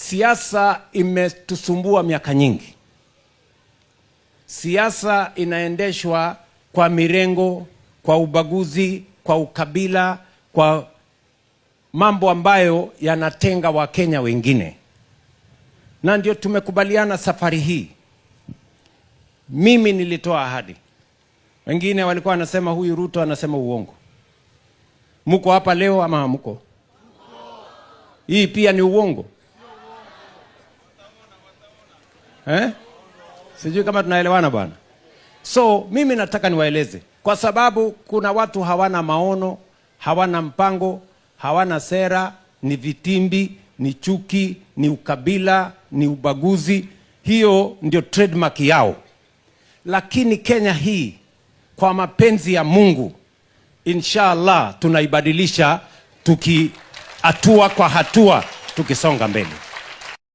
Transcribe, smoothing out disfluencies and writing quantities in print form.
Siasa imetusumbua miaka nyingi. Siasa inaendeshwa kwa mirengo, kwa ubaguzi, kwa ukabila, kwa mambo ambayo yanatenga Wakenya wengine. Na ndio tumekubaliana safari hii. Mimi nilitoa ahadi. Wengine walikuwa wanasema huyu Ruto anasema uongo. Muko hapa leo ama hamuko? Hii pia ni uongo. Sijui kama tunaelewana bwana. So mimi nataka niwaeleze, kwa sababu kuna watu hawana maono, hawana mpango, hawana sera, ni vitimbi, ni chuki, ni ukabila, ni ubaguzi. Hiyo ndio trademark yao. Lakini Kenya hii, kwa mapenzi ya Mungu, inshallah tunaibadilisha hatua kwa hatua tukisonga mbele.